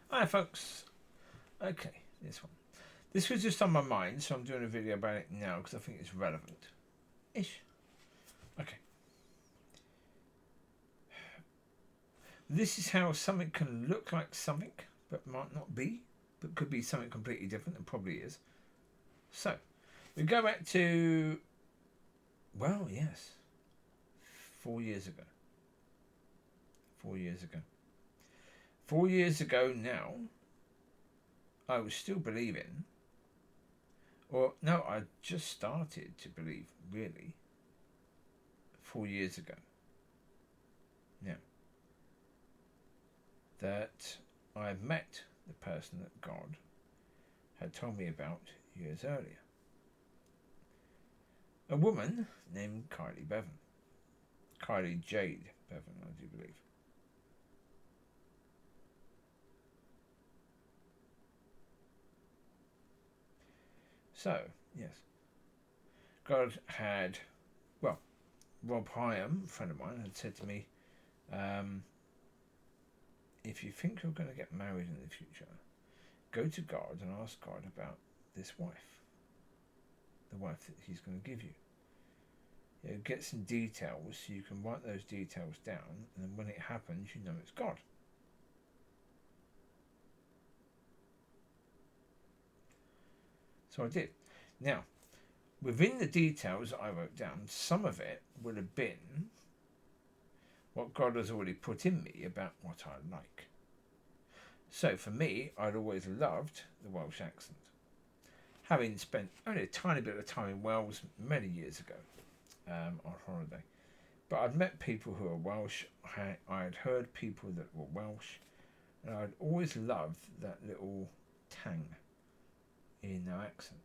Hi folks. Okay, this one. This was just on my mind, so I'm doing a video about it now because I think it's relevant. Ish. Okay. This is how something can look like something, but might not be, but could be something completely different, and probably is. So, we go back to, well, yes, 4 years ago. 4 years ago. 4 years ago now, I was still believing, or no, I just started to believe, really, 4 years ago. Now, that I met the person that God had told me about years earlier. A woman named Kylie Bevan. Kylie Jade Bevan, I do believe. So, yes. God had, well, Rob Hyam, a friend of mine, had said to me, if you think you're going to get married in the future, go to God and ask God about this wife. The wife that he's going to give you. Get some details so you can write those details down, and then when it happens, you know it's God. So I did. Now, within the details that I wrote down, some of it would have been what God has already put in me about what I like. So for me, I'd always loved the Welsh accent. Having spent only a tiny bit of time in Wales many years ago on holiday. But I'd met people who were Welsh, I'd heard people that were Welsh, and I'd always loved that little tang in their accent.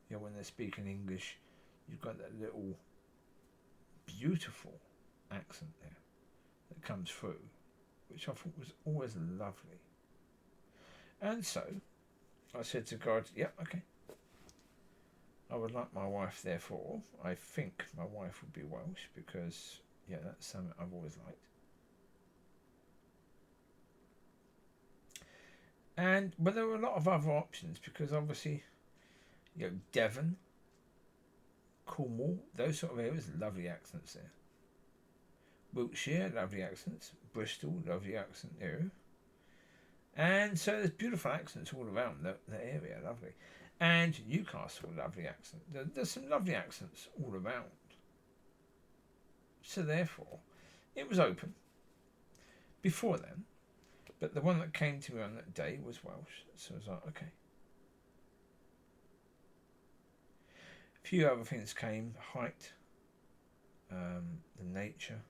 When they're speaking English, you've got that little beautiful accent there that comes through, which I thought was always lovely. And so I said to God, yep, okay. I would like my wife, therefore. I think my wife would be Welsh because, that's something I've always liked. But there were a lot of other options because obviously, Devon, Cornwall, those sort of areas, lovely accents there. Wiltshire, lovely accents. Bristol, lovely accent there. And so there's beautiful accents all around the area, lovely. And Newcastle, lovely accent. There's some lovely accents all around. So therefore, it was open before then. But the one that came to me on that day was Welsh. So I was like, okay. A few other things came. Height. The nature.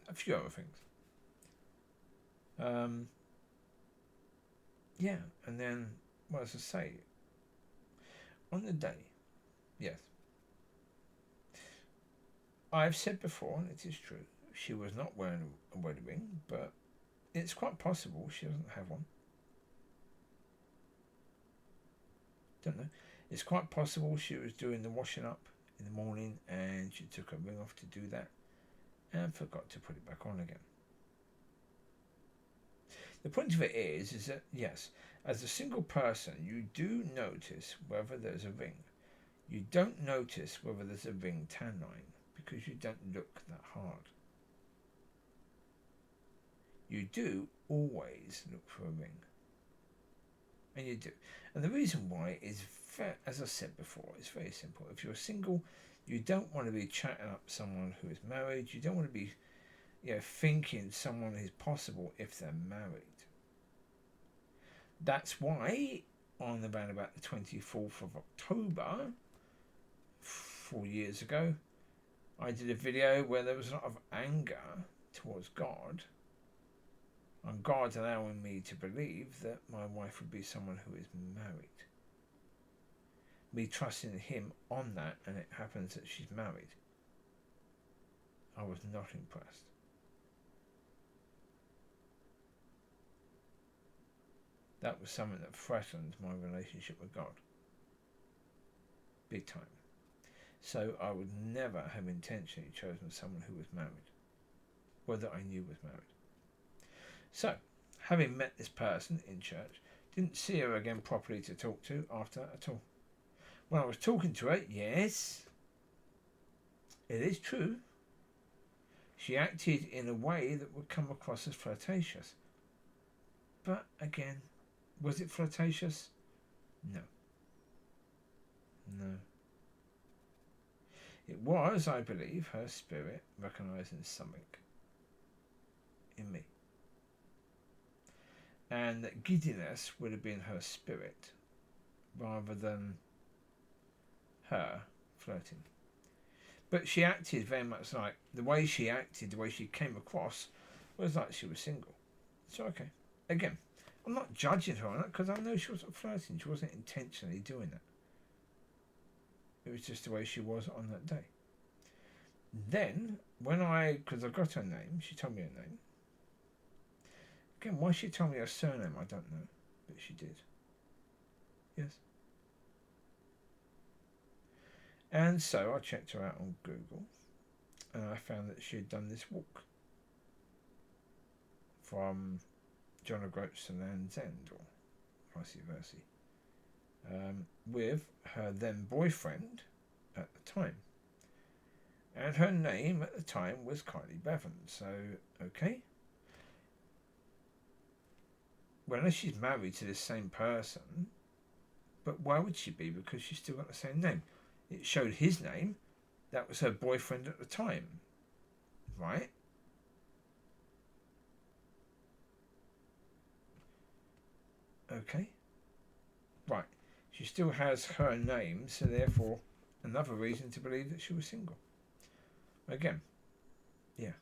A few other things. And then, what does I say? On the day, yes. I've said before, and it is true, she was not wearing a wedding ring, but it's quite possible she doesn't have one. Don't know. It's quite possible she was doing the washing up in the morning and she took her ring off to do that and forgot to put it back on again. The point of it is that, yes, as a single person, you do notice whether there's a ring. You don't notice whether there's a ring tan line because you don't look that hard. You do always look for a ring. And you do. And the reason why is, as I said before, it's very simple. If you're single, you don't want to be chatting up someone who is married. You don't want to be thinking someone is possible if they're married. That's why on around about the 24th of October, 4 years ago, I did a video where there was a lot of anger towards God, and God allowing me to believe that my wife would be someone who is married. Me trusting him on that, and it happens that she's married. I was not impressed. That was something that threatened my relationship with God. Big time. So I would never have intentionally chosen someone who was married. whether I knew was married. So, having met this person in church, didn't see her again properly to talk to after that at all. When I was talking to her, yes, it is true, she acted in a way that would come across as flirtatious. But again, was it flirtatious? No. No. It was, I believe, her spirit recognising something in me. And that giddiness would have been her spirit rather than her flirting. But she acted very much like, the way she acted, the way she came across, was like she was single. So, okay. Again, I'm not judging her on it because I know she wasn't flirting. She wasn't intentionally doing that. It was just the way she was on that day. Then, because I got her name, she told me her name. Again, why she told me her surname, I don't know. But she did. Yes. And so I checked her out on Google. And I found that she had done this walk. From John O'Groats to Land's End, or vice versa. With her then boyfriend at the time. And her name at the time was Kylie Bevan. So, okay. Well, unless she's married to this same person, but why would she be? Because she's still got the same name. It showed his name. That was her boyfriend at the time. Right? Okay. Right. She still has her name, so therefore another reason to believe that she was single. Again, yeah.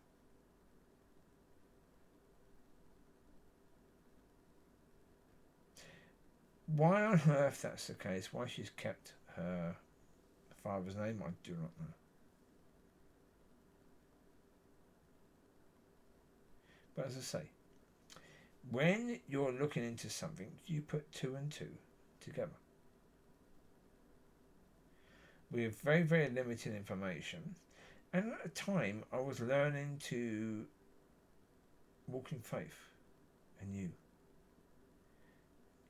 Why on earth that's the case, why she's kept her father's name, I do not know. But as I say, when you're looking into something, you put 2 and 2 together. We have very, very limited information. And at the time, I was learning to walk in faith and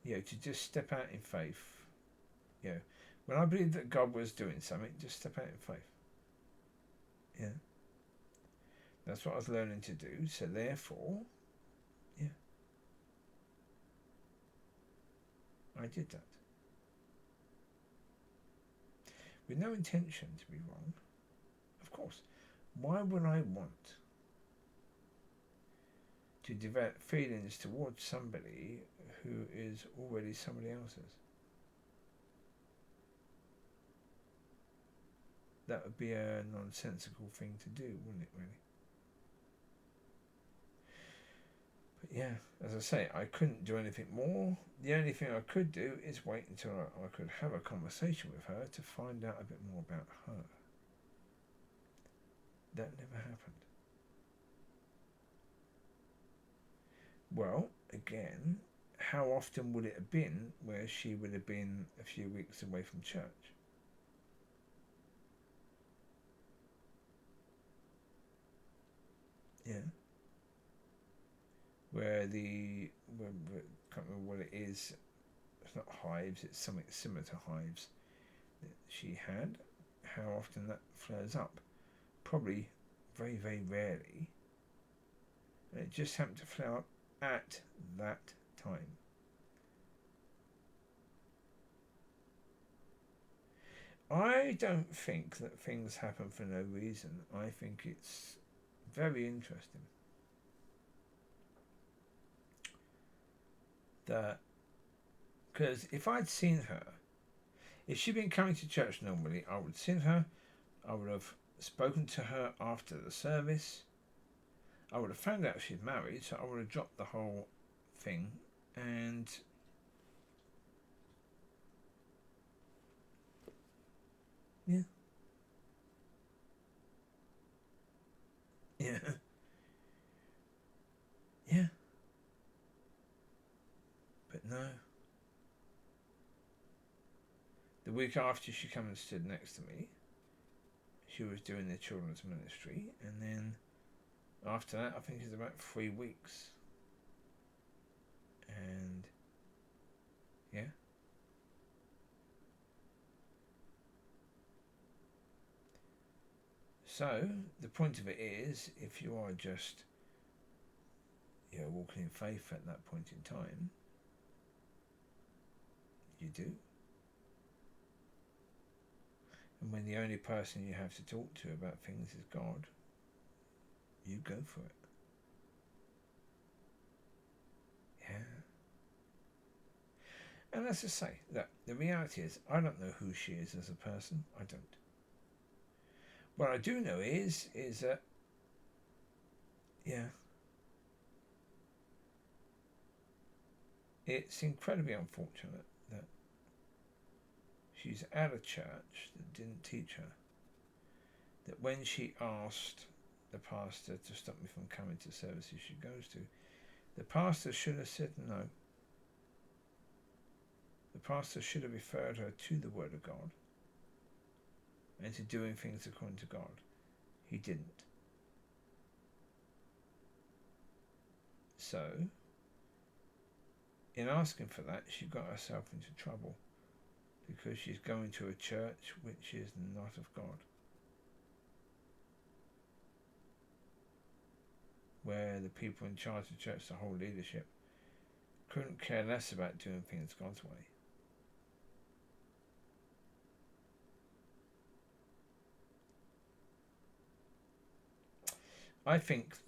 to just step out in faith. When I believed that God was doing something, just step out in faith. Yeah. That's what I was learning to do. So therefore, I did that. With no intention to be wrong. Of course. Why would I want to develop feelings towards somebody who is already somebody else's? That would be a nonsensical thing to do, wouldn't it, really? But yeah, as I say, I couldn't do anything more. The only thing I could do is wait until I could have a conversation with her to find out a bit more about her. That never happened. Well, again, how often would it have been where she would have been a few weeks away from church? Yeah. Where I can't remember what it is. It's not hives, it's something similar to hives that she had. How often that flares up? Probably very, very rarely. And it just happened to flare up at that time. I don't think that things happen for no reason. I think it's very interesting that, because if I'd seen her, if she'd been coming to church normally, I would have seen her, I would have spoken to her after the service, I would have found out she'd married, so I would have dropped the whole thing and yeah. But no. The week after she came and stood next to me, she was doing the children's ministry, and then After that, I think it's about 3 weeks. And yeah. So the point of it is, if you are just walking in faith at that point in time, you do. And when the only person you have to talk to about things is God, you go for it. Yeah. And as I say, that the reality is, I don't know who she is as a person. I don't. What I do know is that, yeah, it's incredibly unfortunate that she's at a church that didn't teach her. That when she asked the pastor to stop me from coming to services she goes to, the pastor should have said no. The pastor should have referred her to the Word of God and to doing things according to God. He didn't. So, in asking for that, she got herself into trouble because she's going to a church which is not of God, where the people in charge of the church, the whole leadership, couldn't care less about doing things God's way. I think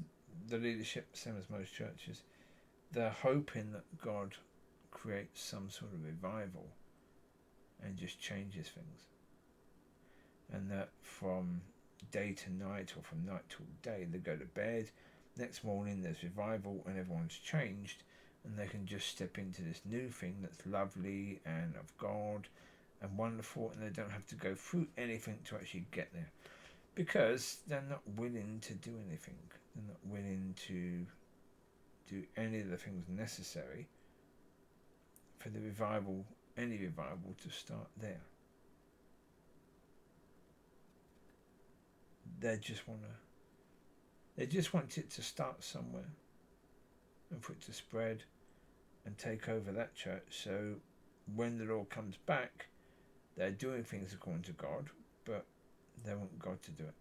the leadership, same as most churches, they're hoping that God creates some sort of revival and just changes things. And that from day to night or from night till day, they go to bed, next morning there's revival and everyone's changed and they can just step into this new thing that's lovely and of God and wonderful, and they don't have to go through anything to actually get there. Because they're not willing to do anything. They're not willing to do any of the things necessary for the revival, any revival, to start there. They just want it to start somewhere and for it to spread and take over that church. So when the Lord comes back, they're doing things according to God, but they want God to do it.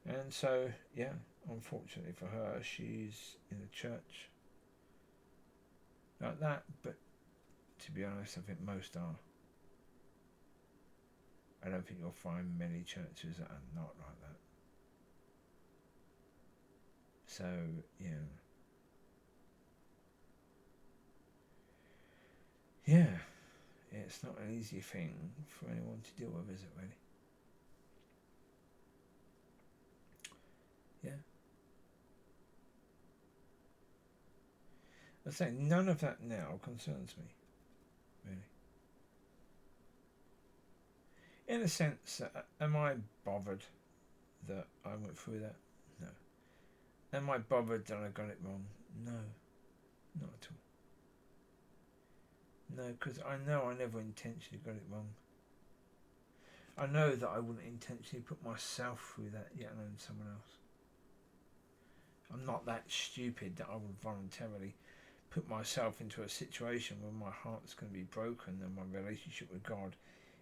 And so, yeah, unfortunately for her, she's in a church like that. But to be honest, I think most are. I don't think you'll find many churches that are not like that. So, yeah. Yeah, it's not an easy thing for anyone to deal with, is it really? Yeah. I say none of that now concerns me, really. In a sense, am I bothered that I went through that? No. Am I bothered that I got it wrong? No, not at all. No, because I know I never intentionally got it wrong. I know that I wouldn't intentionally put myself through that, yet alone someone else. I'm not that stupid that I would voluntarily put myself into a situation where my heart's going to be broken and my relationship with God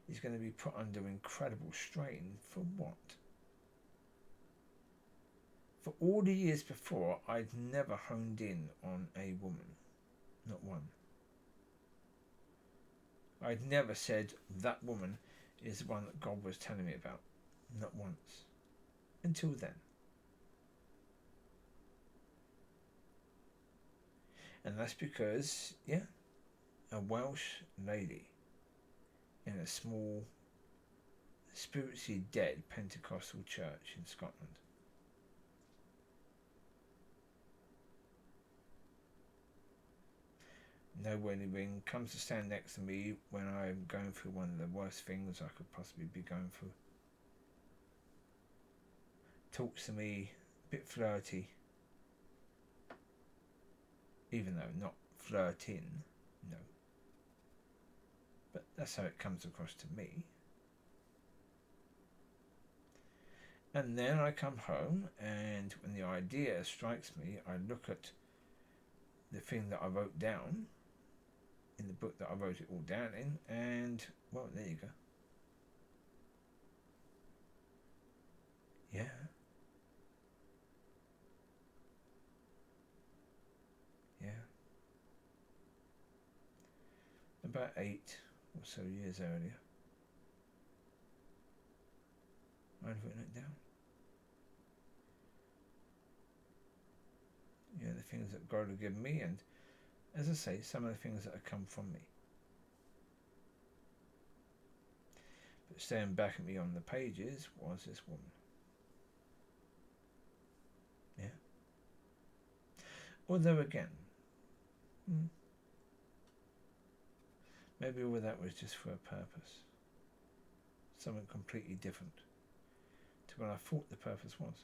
is going to be put under incredible strain. For what? For all the years before, I'd never honed in on a woman. Not one. I'd never said that woman is the one that God was telling me about. Not once. Until then. And that's because, yeah, a Welsh lady in a small, spiritually dead Pentecostal church in Scotland. Nobody ring comes to stand next to me when I'm going through one of the worst things I could possibly be going through. Talks to me a bit flirty, even though not flirting, no. But that's how it comes across to me. And then I come home, and when the idea strikes me, I look at the thing that I wrote down in the book that I wrote it all down in, and, well, there you go. Yeah. Yeah. About 8 or so years earlier, I'd written it down. Yeah, the things that God had given me, and as I say, some of the things that have come from me. But staring back at me on the pages was this woman. Yeah. Although again, maybe all that was just for a purpose. Something completely different to what I thought the purpose was.